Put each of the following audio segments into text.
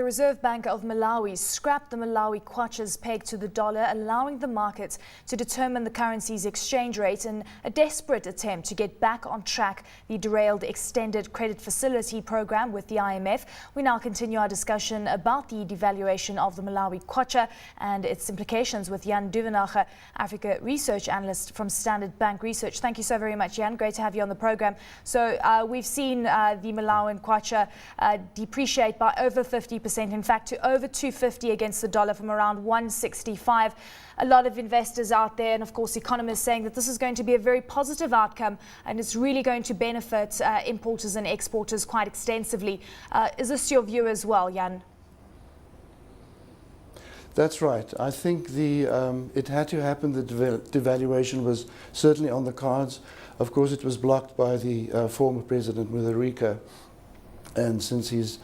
The Reserve Bank of Malawi scrapped the Malawi Kwacha's peg to the dollar, allowing the markets to determine the currency's exchange rate in a desperate attempt to get back on track the derailed extended credit facility program with the IMF. We now continue our discussion about the devaluation of the Malawi Kwacha and its implications with Jan Duvenage, Africa Research Analyst from Standard Bank Research. Thank you so very much, Jan. Great to have you on the program. So we've seen the Malawian Kwacha depreciate by over 50%. In fact, to over 250 against the dollar from around 165. A lot of investors out there and, of course, economists saying that this is going to be a very positive outcome and it's really going to benefit importers and exporters quite extensively. Is this your view as well, Jan? That's right. I think it had to happen. The devaluation was certainly on the cards. Of course, it was blocked by the former president, Mutharika, and since his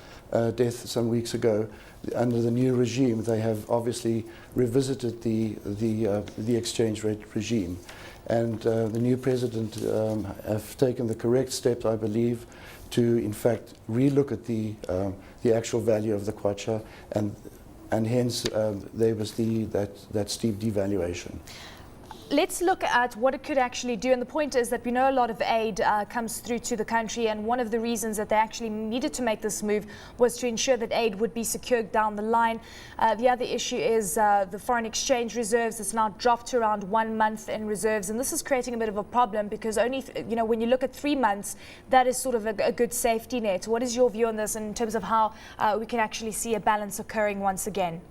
death some weeks ago, under the new regime, they have obviously revisited the exchange rate regime, and the new president have taken the correct steps, I believe, to in fact relook at the actual value of the kwacha, and hence there was that steep devaluation. Let's look at what it could actually do. And the point is that we know a lot of aid comes through to the country. And one of the reasons that they actually needed to make this move was to ensure that aid would be secured down the line. The other issue is the foreign exchange reserves. It's now dropped to around 1 month in reserves. And this is creating a bit of a problem because only, when you look at 3 months, that is sort of a good safety net. What is your view on this in terms of how we can actually see a balance occurring once again?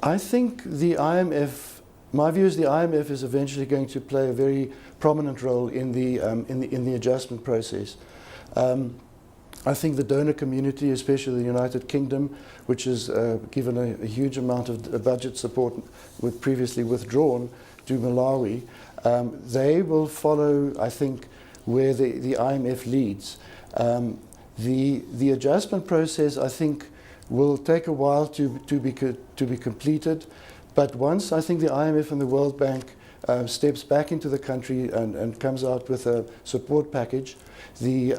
I think the IMF, my view is the IMF is eventually going to play a very prominent role in the adjustment process. I think the donor community, especially the United Kingdom, which has given a huge amount of budget support with previously withdrawn to Malawi, they will follow, I think, where the IMF leads. The adjustment process, I think, will take a while to be completed, but once I think the IMF and the World Bank steps back into the country and comes out with a support package, the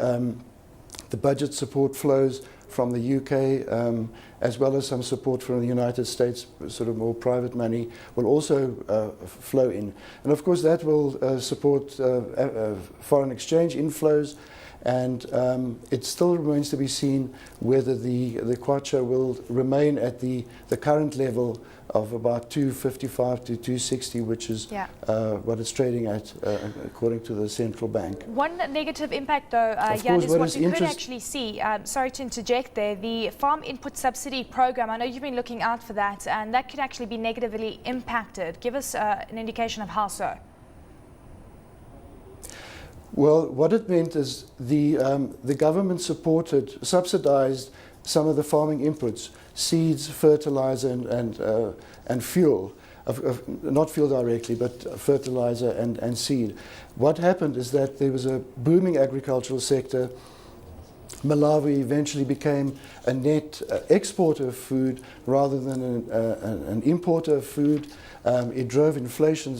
budget support flows from the UK as well as some support from the United States, sort of more private money, will also flow in. And of course that will support foreign exchange inflows. And it still remains to be seen whether the kwacha will remain at the current level of about 255 to 260, which is what it's trading at according to the central bank. One negative impact, though, Jan, is what we could actually see. Sorry to interject there. The farm input subsidy program, I know you've been looking out for that, and that could actually be negatively impacted. Give us an indication of how so. Well, what it meant is the government subsidized some of the farming inputs, seeds, fertilizer, and fuel. Not fuel directly, but fertilizer and seed. What happened is that there was a booming agricultural sector. Malawi eventually became a net exporter of food rather than an importer of food. It drove inflation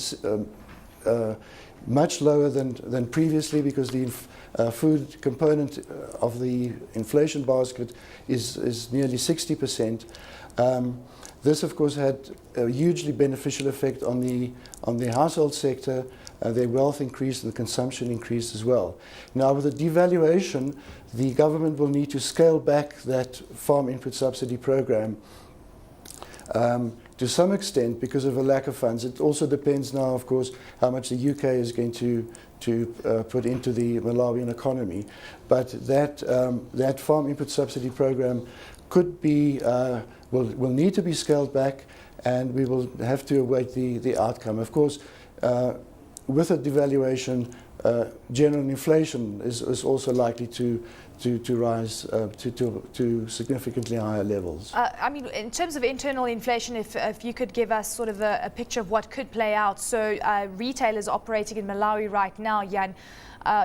much lower than previously, because the food component of the inflation basket is nearly 60%. This, of course, had a hugely beneficial effect on the household sector. Their wealth increased and the consumption increased as well. Now, with the devaluation, the government will need to scale back that farm input subsidy program to some extent because of a lack of funds. It also depends now, of course, how much the UK is going to put into the Malawian economy. But that farm input subsidy program could be, will need to be scaled back, and we will have to await the outcome. Of course, with a devaluation, general inflation is also likely to rise to significantly higher levels. I mean, in terms of internal inflation, if you could give us sort of a picture of what could play out. So retailers operating in Malawi right now, Jan,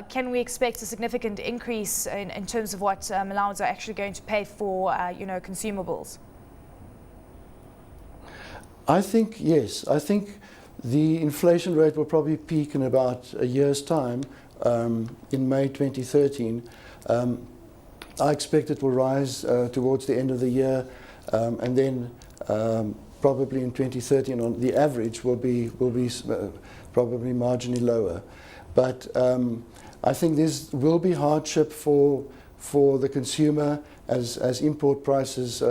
can we expect a significant increase in terms of what Malawians are actually going to pay for, consumables? I think, yes. I think the inflation rate will probably peak in about a year's time, in May 2013. I expect it will rise towards the end of the year, and then probably in 2013, on the average will be probably marginally lower. But I think this will be hardship for the consumer as import prices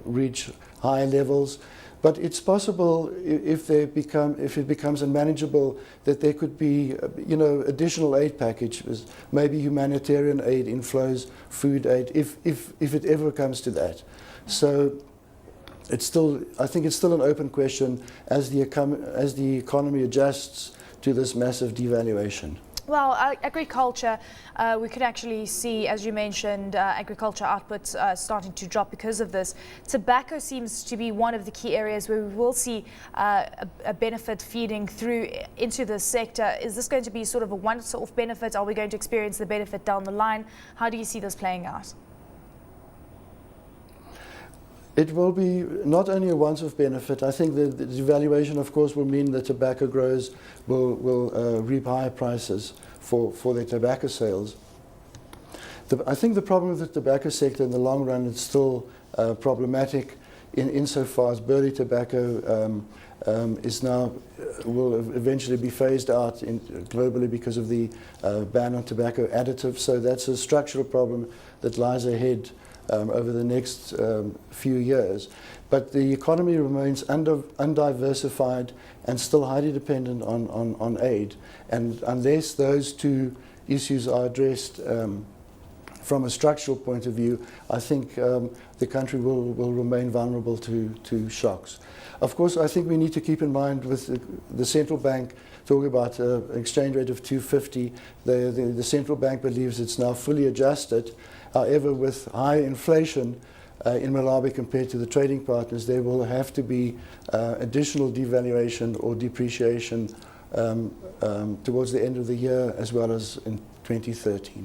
reach higher levels. But it's possible if it becomes unmanageable that there could be additional aid packages, maybe humanitarian aid inflows, food aid, if it ever comes to that. So I think it's still an open question as the economy adjusts to this massive devaluation. Well, agriculture, we could actually see, as you mentioned, agriculture output starting to drop because of this. Tobacco seems to be one of the key areas where we will see a benefit feeding through into the sector. Is this going to be sort of a once-off benefit? Are we going to experience the benefit down the line? How do you see this playing out? It will be not only a once-off benefit. I think the devaluation, of course, will mean that tobacco growers will reap higher prices for their tobacco sales. I think the problem with the tobacco sector in the long run is still problematic insofar as burley tobacco will eventually be phased out globally because of the ban on tobacco additives. So that's a structural problem that lies ahead over the next few years. But the economy remains undiversified and still highly dependent on aid. And unless those two issues are addressed from a structural point of view, I think the country will remain vulnerable to shocks. Of course, I think we need to keep in mind with the central bank talking about an exchange rate of 250, the central bank believes it's now fully adjusted. However, with high inflation in Malawi compared to the trading partners, there will have to be additional devaluation or depreciation towards the end of the year as well as in 2013.